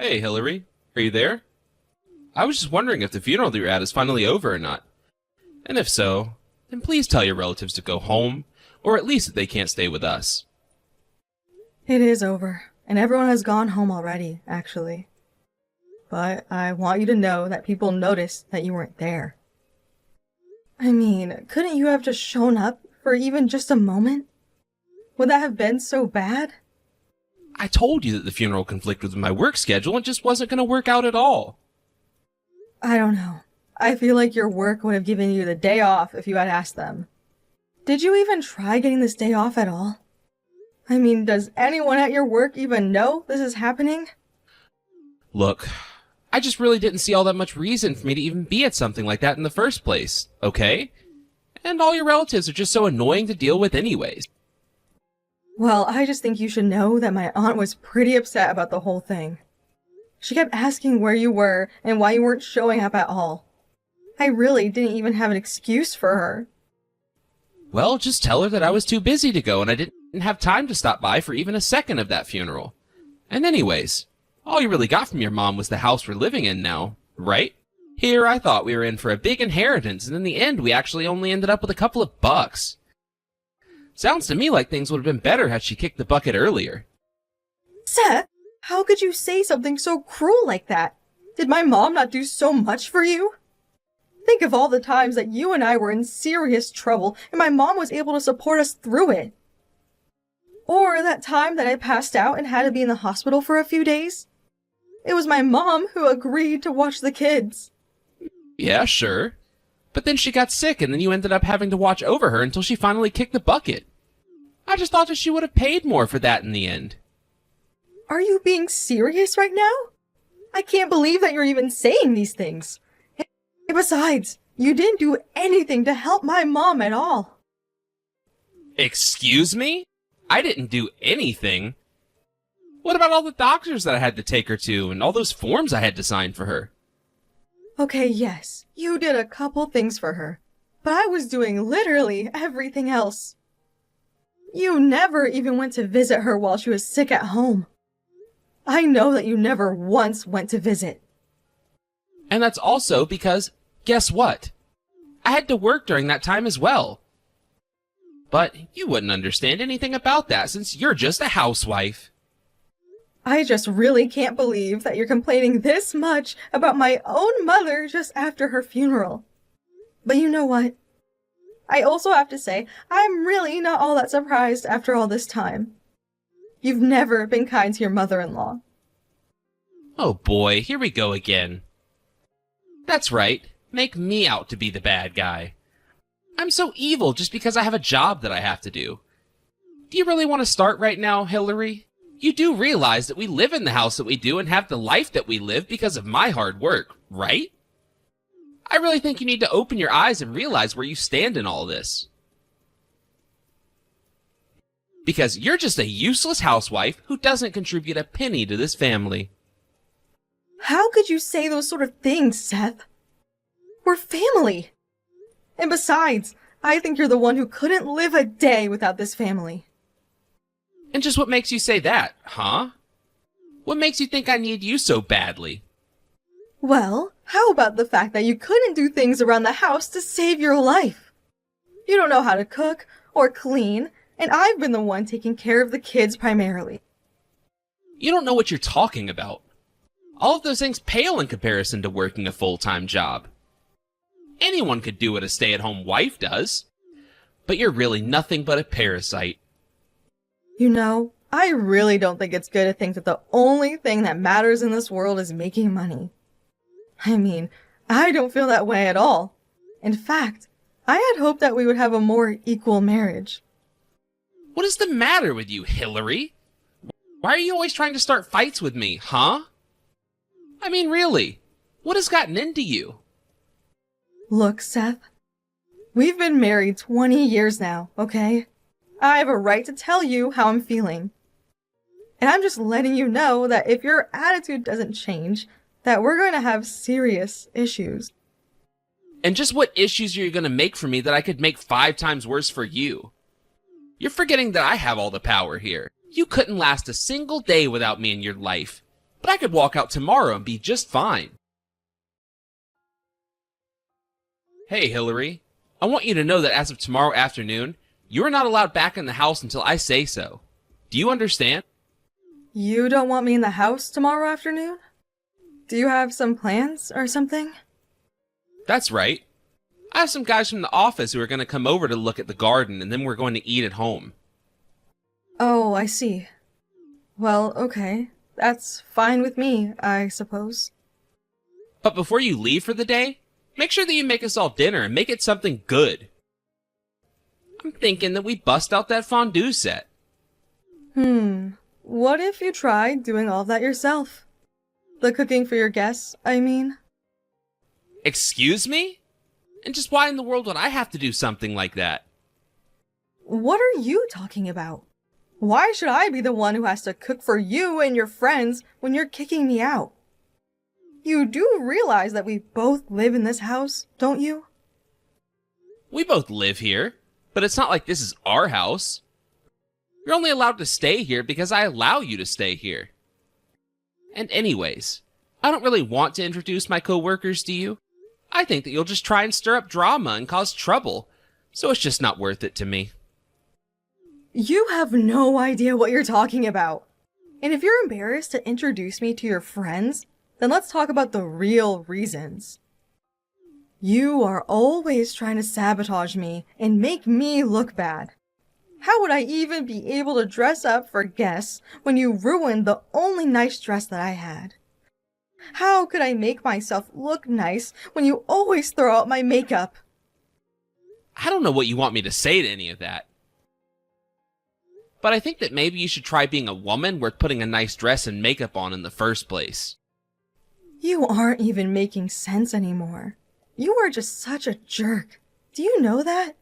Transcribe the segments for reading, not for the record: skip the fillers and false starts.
Hey, Hillary. Are you there? I was just wondering if the funeral that you're at is finally over or not. And if so, then please tell your relatives to go home, or at least that they can't stay with us. It is over, and everyone has gone home already, actually. But I want you to know that people noticed that you weren't there. I mean, couldn't you have just shown up for even just a moment? Would that have been so bad? I told you that the funeral conflicted with my work schedule and just wasn't going to work out at all. I don't know. I feel like your work would have given you the day off if you had asked them. Did you even try getting this day off at all? I mean, does anyone at your work even know this is happening? Look, I just really didn't see all that much reason for me to even be at something like that in the first place, okay? And all your relatives are just so annoying to deal with anyways. Well, I just think you should know that my aunt was pretty upset about the whole thing. She kept asking where you were and why you weren't showing up at all. I really didn't even have an excuse for her. Well, just tell her that I was too busy to go and I didn't have time to stop by for even a second of that funeral. And anyways, all you really got from your mom was the house we're living in now, right? Here I thought we were in for a big inheritance, and in the end we actually only ended up with a couple of bucks. Sounds to me like things would have been better had she kicked the bucket earlier. Seth, how could you say something so cruel like that? Did my mom not do so much for you? Think of all the times that you and I were in serious trouble and my mom was able to support us through it. Or that time that I passed out and had to be in the hospital for a few days. It was my mom who agreed to watch the kids. Yeah, sure. But then she got sick and then you ended up having to watch over her until she finally kicked the bucket. I just thought that she would have paid more for that in the end. Are you being serious right now? I can't believe that you're even saying these things. And besides, you didn't do anything to help my mom at all. Excuse me? I didn't do anything. What about all the doctors that I had to take her to and all those forms I had to sign for her? Okay, yes, you did a couple things for her, but I was doing literally everything else. You never even went to visit her while she was sick at home. I know that you never once went to visit. And that's also because, guess what? I had to work during that time as well. But you wouldn't understand anything about that since you're just a housewife. I just really can't believe that you're complaining this much about my own mother just after her funeral. But you know what? I also have to say, I'm really not all that surprised after all this time. You've never been kind to your mother-in-law. Oh boy, here we go again. That's right, make me out to be the bad guy. I'm so evil just because I have a job that I have to do. Do you really want to start right now, Hillary? You do realize that we live in the house that we do and have the life that we live because of my hard work, right? I really think you need to open your eyes and realize where you stand in all this. Because you're just a useless housewife who doesn't contribute a penny to this family. How could you say those sort of things, Seth? We're family. And besides, I think you're the one who couldn't live a day without this family. And just what makes you say that, huh? What makes you think I need you so badly? Well, how about the fact that you couldn't do things around the house to save your life? You don't know how to cook or clean, and I've been the one taking care of the kids primarily. You don't know what you're talking about. All of those things pale in comparison to working a full-time job. Anyone could do what a stay-at-home wife does. But you're really nothing but a parasite. You know, I really don't think it's good to think that the only thing that matters in this world is making money. I mean, I don't feel that way at all. In fact, I had hoped that we would have a more equal marriage. What is the matter with you, Hillary? Why are you always trying to start fights with me, huh? I mean, really, what has gotten into you? Look, Seth, we've been married 20 years now, okay? I have a right to tell you how I'm feeling. And I'm just letting you know that if your attitude doesn't change, that we're going to have serious issues. And just what issues are you going to make for me that I could make 5 times worse for you? You're forgetting that I have all the power here. You couldn't last a single day without me in your life. but I could walk out tomorrow and be just fine. Hey, Hillary. I want you to know that as of tomorrow afternoon, you are not allowed back in the house until I say so. Do you understand? You don't want me in the house tomorrow afternoon? Do you have some plans or something? That's right. I have some guys from the office who are going to come over to look at the garden, and then we're going to eat at home. Oh, I see. Well, okay. That's fine with me, I suppose. But before you leave for the day, make sure that you make us all dinner and make it something good. I'm thinking that we bust out that fondue set. What if you tried doing all of that yourself? The cooking for your guests, I mean. Excuse me? And just why in the world would I have to do something like that? What are you talking about? Why should I be the one who has to cook for you and your friends when you're kicking me out? You do realize that we both live in this house, don't you? We both live here, but it's not like this is our house. You're only allowed to stay here because I allow you to stay here. And anyways, I don't really want to introduce my coworkers to you. I think that you'll just try and stir up drama and cause trouble, so it's just not worth it to me. You have no idea what you're talking about. And if you're embarrassed to introduce me to your friends, then let's talk about the real reasons. You are always trying to sabotage me and make me look bad. How would I even be able to dress up for guests when you ruined the only nice dress that I had? How could I make myself look nice when you always throw out my makeup? I don't know what you want me to say to any of that. But I think that maybe you should try being a woman worth putting a nice dress and makeup on in the first place. You aren't even making sense anymore. You are just such a jerk. Do you know that?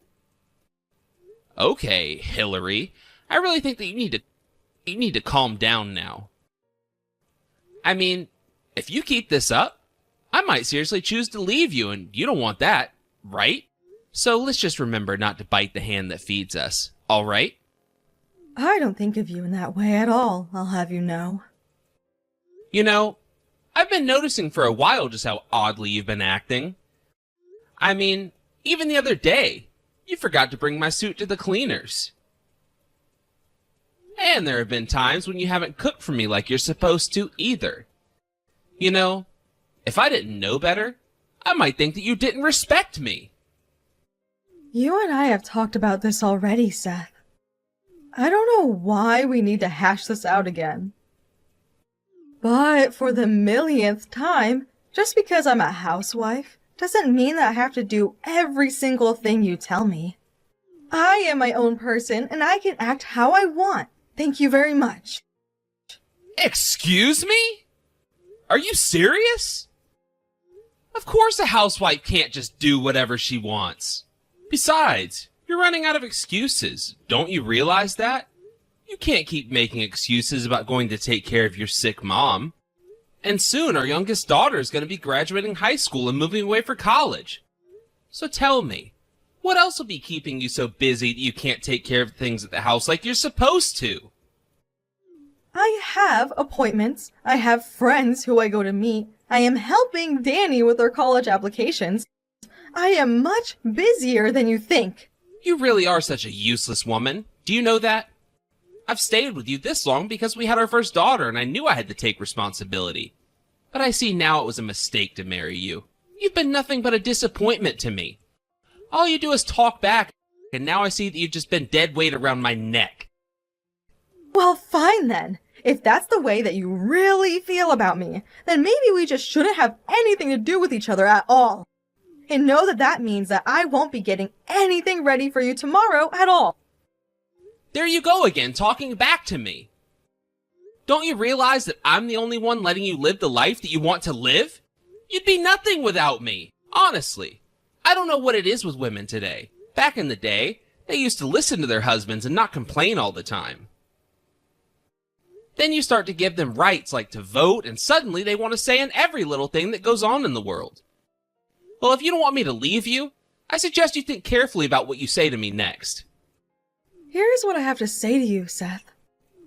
Okay, Hillary. I really think that you need to calm down now. I mean, if you keep this up, I might seriously choose to leave you, and you don't want that, right? So let's just remember not to bite the hand that feeds us, all right? I don't think of you in that way at all, I'll have you know. You know, I've been noticing for a while just how oddly you've been acting. I mean, even the other day, you forgot to bring my suit to the cleaners. And there have been times when you haven't cooked for me like you're supposed to either. You know, if I didn't know better, I might think that you didn't respect me. You and I have talked about this already, Seth. I don't know why we need to hash this out again. But for the millionth time, just because I'm a housewife doesn't mean that I have to do every single thing you tell me. I am my own person and I can act how I want. Thank you very much. Excuse me? Are you serious? Of course a housewife can't just do whatever she wants. Besides, you're running out of excuses. Don't you realize that? You can't keep making excuses about going to take care of your sick mom. And soon our youngest daughter is going to be graduating high school and moving away for college. So tell me, what else will be keeping you so busy that you can't take care of things at the house like you're supposed to? I have appointments. I have friends who I go to meet. I am helping Danny with her college applications. I am much busier than you think. You really are such a useless woman. Do you know that? I've stayed with you this long because we had our first daughter and I knew I had to take responsibility. But I see now it was a mistake to marry you. You've been nothing but a disappointment to me. All you do is talk back, and now I see that you've just been dead weight around my neck. Well, fine then. If that's the way that you really feel about me, then maybe we just shouldn't have anything to do with each other at all. And know that that means that I won't be getting anything ready for you tomorrow at all. There you go again, talking back to me. Don't you realize that I'm the only one letting you live the life that you want to live? You'd be nothing without me, honestly. I don't know what it is with women today. Back in the day, they used to listen to their husbands and not complain all the time. Then you start to give them rights like to vote, and suddenly they want to say in every little thing that goes on in the world. Well, if you don't want me to leave you, I suggest you think carefully about what you say to me next. Here's what I have to say to you, Seth.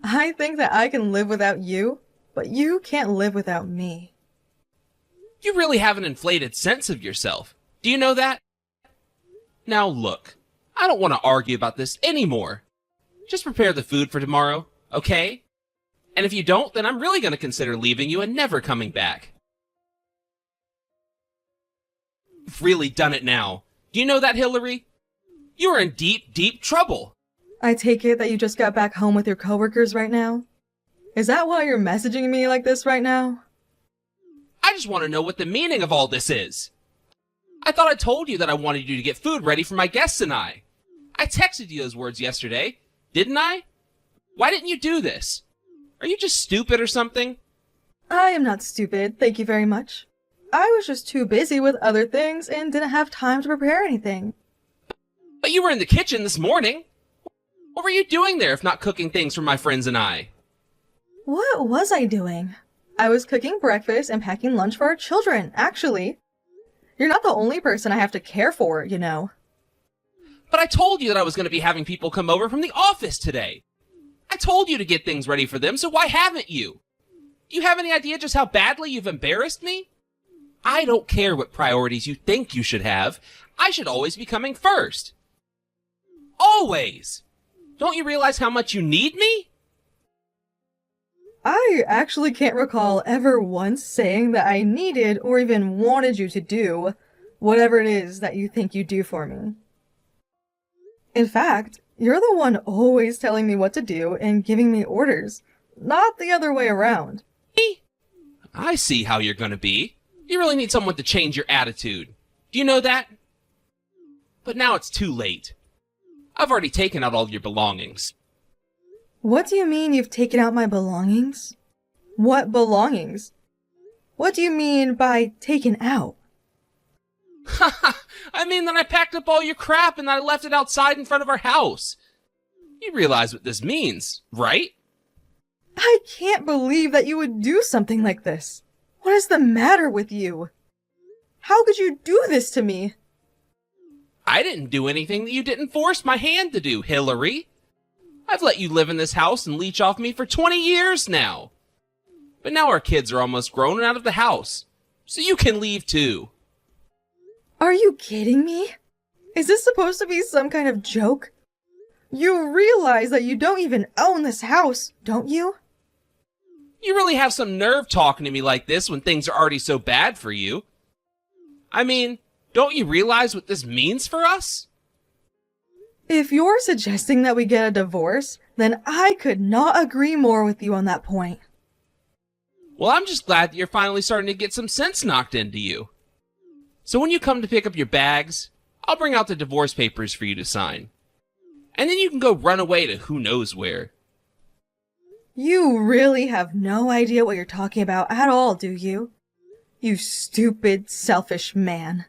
I think that I can live without you, but you can't live without me. You really have an inflated sense of yourself. Do you know that? Now look, I don't want to argue about this anymore. Just prepare the food for tomorrow, okay? And if you don't, then I'm really going to consider leaving you and never coming back. You've really done it now. Do you know that, Hillary? You are in deep, deep trouble. I take it that you just got back home with your coworkers right now? Is that why you're messaging me like this right now? I just want to know what the meaning of all this is. I thought I told you that I wanted you to get food ready for my guests and I. I texted you those words yesterday, didn't I? Why didn't you do this? Are you just stupid or something? I am not stupid, thank you very much. I was just too busy with other things and didn't have time to prepare anything. But you were in the kitchen this morning. What were you doing there if not cooking things for my friends and I? What was I doing? I was cooking breakfast and packing lunch for our children, actually. You're not the only person I have to care for, you know. But I told you that I was going to be having people come over from the office today. I told you to get things ready for them, so why haven't you? Do you have any idea just how badly you've embarrassed me? I don't care what priorities you think you should have. I should always be coming first. Always! Don't you realize how much you need me? I actually can't recall ever once saying that I needed or even wanted you to do whatever it is that you think you do for me. In fact, you're the one always telling me what to do and giving me orders, not the other way around. I see how you're gonna be. You really need someone to change your attitude. Do you know that? But now it's too late. I've already taken out all your belongings. What do you mean you've taken out my belongings? What belongings? What do you mean by taken out? I mean that I packed up all your crap and I left it outside in front of our house. You realize what this means, right? I can't believe that you would do something like this. What is the matter with you? How could you do this to me? I didn't do anything that you didn't force my hand to do, Hillary. I've let you live in this house and leech off me for 20 years now. But now our kids are almost grown and out of the house, so you can leave too. Are you kidding me? Is this supposed to be some kind of joke? You realize that you don't even own this house, don't you? You really have some nerve talking to me like this when things are already so bad for you. I mean, don't you realize what this means for us? If you're suggesting that we get a divorce, then I could not agree more with you on that point. Well, I'm just glad that you're finally starting to get some sense knocked into you. So when you come to pick up your bags, I'll bring out the divorce papers for you to sign. And then you can go run away to who knows where. You really have no idea what you're talking about at all, do you? You stupid, selfish man.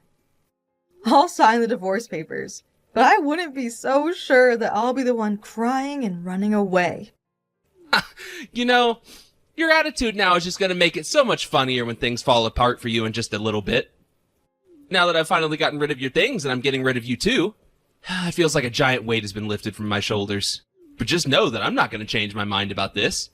I'll sign the divorce papers, but I wouldn't be so sure that I'll be the one crying and running away. You know, your attitude now is just going to make it so much funnier when things fall apart for you in just a little bit. Now that I've finally gotten rid of your things and I'm getting rid of you too, it feels like a giant weight has been lifted from my shoulders. But just know that I'm not going to change my mind about this.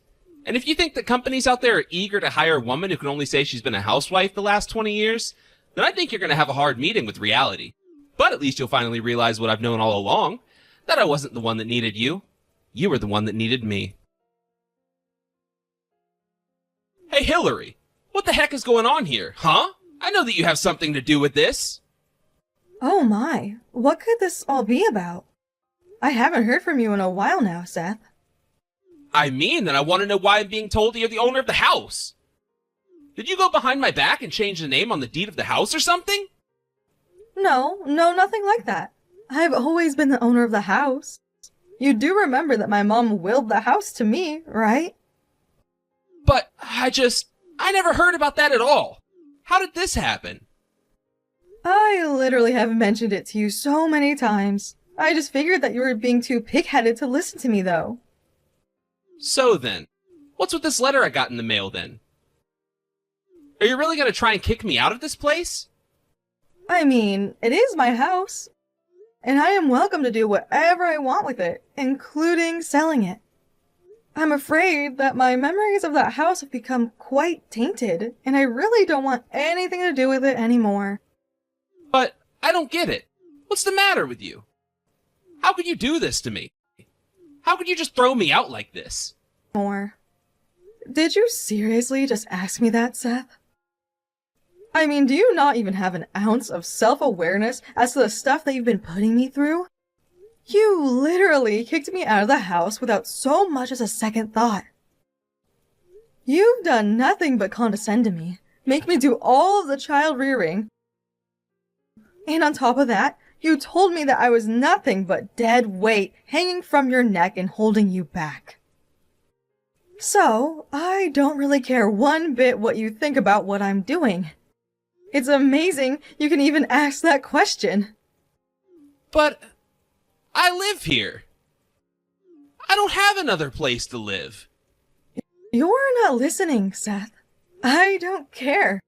And if you think that companies out there are eager to hire a woman who can only say she's been a housewife the last 20 years, then I think you're going to have a hard meeting with reality. But at least you'll finally realize what I've known all along, that I wasn't the one that needed you. You were the one that needed me. Hey, Hillary, what the heck is going on here, huh? I know that you have something to do with this. Oh my, what could this all be about? I haven't heard from you in a while now, Seth. I mean that I want to know why I'm being told that you're the owner of the house. Did you go behind my back and change the name on the deed of the house or something? No, nothing like that. I've always been the owner of the house. You do remember that my mom willed the house to me, right? But I never heard about that at all. How did this happen? I literally have mentioned it to you so many times. I just figured that you were being too pig-headed to listen to me, though. So then, what's with this letter I got in the mail then? Are you really going to try and kick me out of this place? I mean, it is my house. And I am welcome to do whatever I want with it, including selling it. I'm afraid that my memories of that house have become quite tainted, and I really don't want anything to do with it anymore. But I don't get it. What's the matter with you? How could you do this to me? How could you just throw me out like this? More. Did you seriously just ask me that, Seth? I mean, do you not even have an ounce of self-awareness as to the stuff that you've been putting me through? You literally kicked me out of the house without so much as a second thought. You've done nothing but condescend to me, make me do all of the child rearing. And on top of that, you told me that I was nothing but dead weight hanging from your neck and holding you back. So, I don't really care one bit what you think about what I'm doing. It's amazing you can even ask that question. But I live here. I don't have another place to live. You're not listening, Seth. I don't care.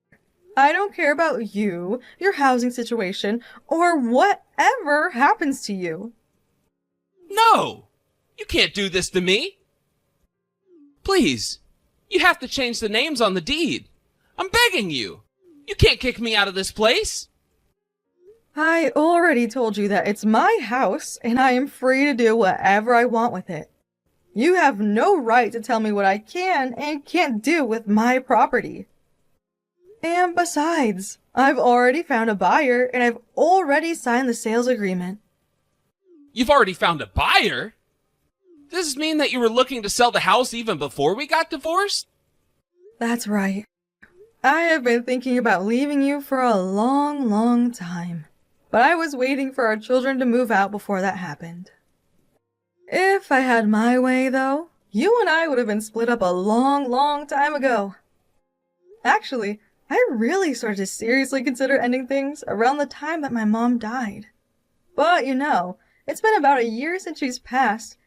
I don't care about you, your housing situation, or whatever happens to you. No! You can't do this to me. Please, you have to change the names on the deed. I'm begging you. You can't kick me out of this place. I already told you that it's my house, and I am free to do whatever I want with it. You have no right to tell me what I can and can't do with my property. And besides, I've already found a buyer, and I've already signed the sales agreement. You've already found a buyer? Does this mean that you were looking to sell the house even before we got divorced? That's right. I have been thinking about leaving you for a long, long time. But I was waiting for our children to move out before that happened. If I had my way, though, you and I would have been split up a long, long time ago. Actually, I really started to seriously consider ending things around the time that my mom died. But it's been about a year since she's passed,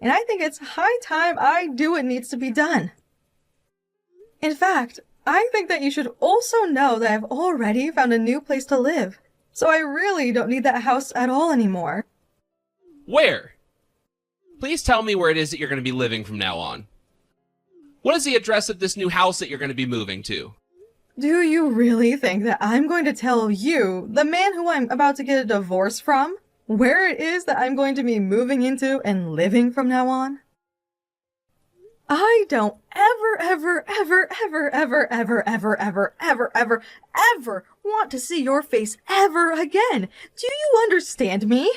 and I think it's high time I do what needs to be done. In fact, I think that you should also know that I've already found a new place to live, so I really don't need that house at all anymore. Where? Please tell me where it is that you're going to be living from now on. What is the address of this new house that you're going to be moving to? Do you really think that I'm going to tell you, the man who I'm about to get a divorce from, where it is that I'm going to be moving into and living from now on? I don't ever want to see your face ever again. Do you understand me?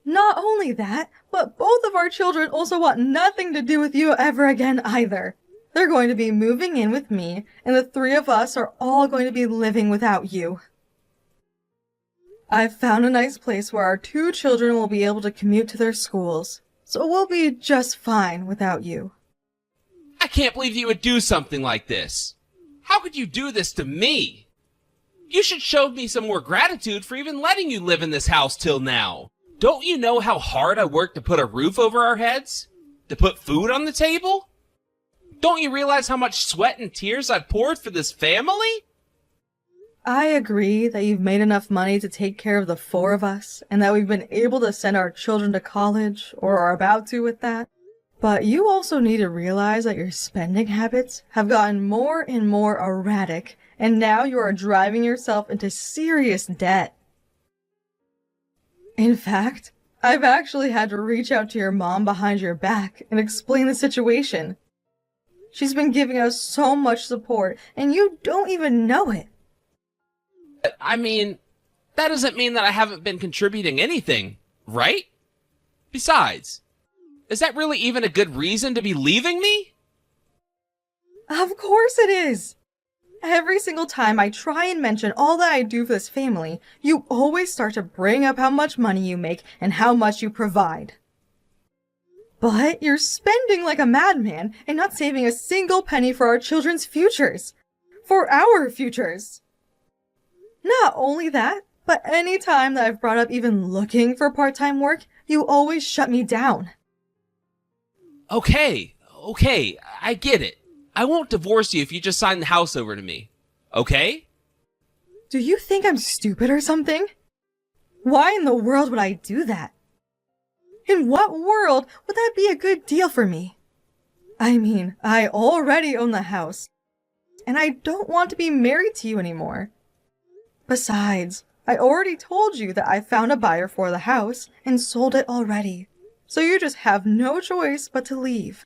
Not only that, but both of our children also want nothing to do with you ever again either. They're going to be moving in with me, and the three of us are all going to be living without you. I've found a nice place where our two children will be able to commute to their schools, so we'll be just fine without you. I can't believe you would do something like this. How could you do this to me? You should show me some more gratitude for even letting you live in this house till now. Don't you know how hard I worked to put a roof over our heads? To put food on the table? Don't you realize how much sweat and tears I've poured for this family? I agree that you've made enough money to take care of the four of us, and that we've been able to send our children to college, or are about to with that. But you also need to realize that your spending habits have gotten more and more erratic, and now you are driving yourself into serious debt. In fact, I've actually had to reach out to your mom behind your back and explain the situation. She's been giving us so much support, and you don't even know it. I mean, that doesn't mean that I haven't been contributing anything, right? Besides, is that really even a good reason to be leaving me? Of course it is! Every single time I try and mention all that I do for this family, you always start to bring up how much money you make and how much you provide. But you're spending like a madman and not saving a single penny for our children's futures. For our futures. Not only that, but any time that I've brought up even looking for part-time work, you always shut me down. Okay, I get it. I won't divorce you if you just sign the house over to me. Okay? Do you think I'm stupid or something? Why in the world would I do that? In what world would that be a good deal for me? I mean, I already own the house, and I don't want to be married to you anymore. Besides, I already told you that I found a buyer for the house and sold it already, so you just have no choice but to leave.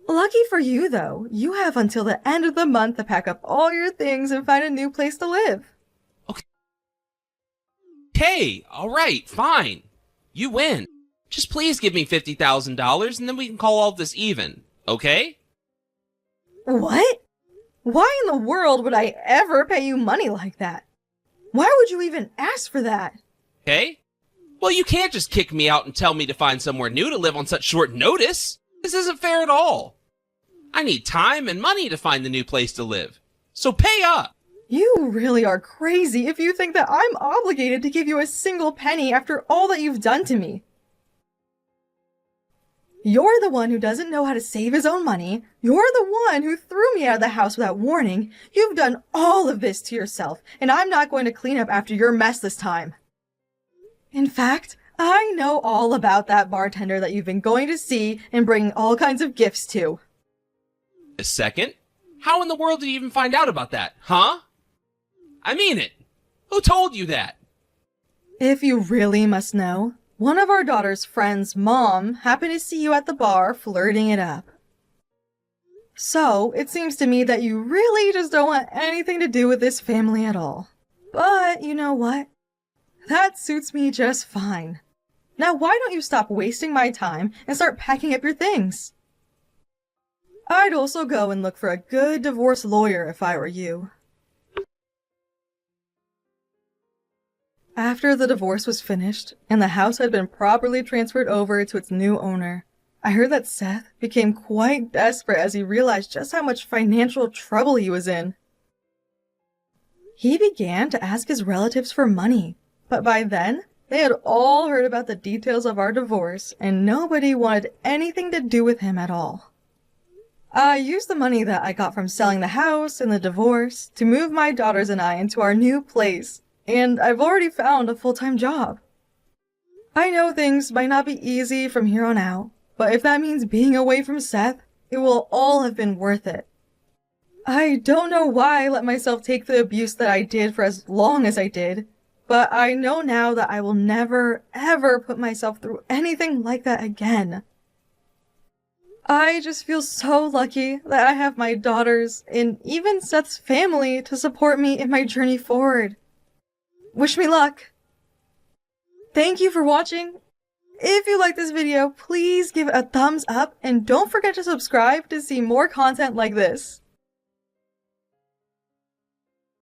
Lucky for you, though, you have until the end of the month to pack up all your things and find a new place to live. Okay, alright, fine. You win. Just please give me $50,000 and then we can call all this even, okay? What? Why in the world would I ever pay you money like that? Why would you even ask for that? Okay? Well, you can't just kick me out and tell me to find somewhere new to live on such short notice. This isn't fair at all. I need time and money to find the new place to live. So pay up. You really are crazy if you think that I'm obligated to give you a single penny after all that you've done to me. You're the one who doesn't know how to save his own money. You're the one who threw me out of the house without warning. You've done all of this to yourself, and I'm not going to clean up after your mess this time. In fact, I know all about that bartender that you've been going to see and bringing all kinds of gifts to. A second? How in the world did you even find out about that, huh? I mean it. Who told you that? If you really must know, one of our daughter's friend's mom happened to see you at the bar flirting it up. So, it seems to me that you really just don't want anything to do with this family at all. But, you know what? That suits me just fine. Now why don't you stop wasting my time and start packing up your things? I'd also go and look for a good divorce lawyer if I were you. After the divorce was finished, and the house had been properly transferred over to its new owner, I heard that Seth became quite desperate as he realized just how much financial trouble he was in. He began to ask his relatives for money, but by then, they had all heard about the details of our divorce, and nobody wanted anything to do with him at all. I used the money that I got from selling the house and the divorce to move my daughters and I into our new place, and I've already found a full-time job. I know things might not be easy from here on out, but if that means being away from Seth, it will all have been worth it. I don't know why I let myself take the abuse that I did for as long as I did, but I know now that I will never, ever put myself through anything like that again. I just feel so lucky that I have my daughters and even Seth's family to support me in my journey forward. Wish me luck. Thank you for watching. If you like this video, please give it a thumbs up and don't forget to subscribe to see more content like this.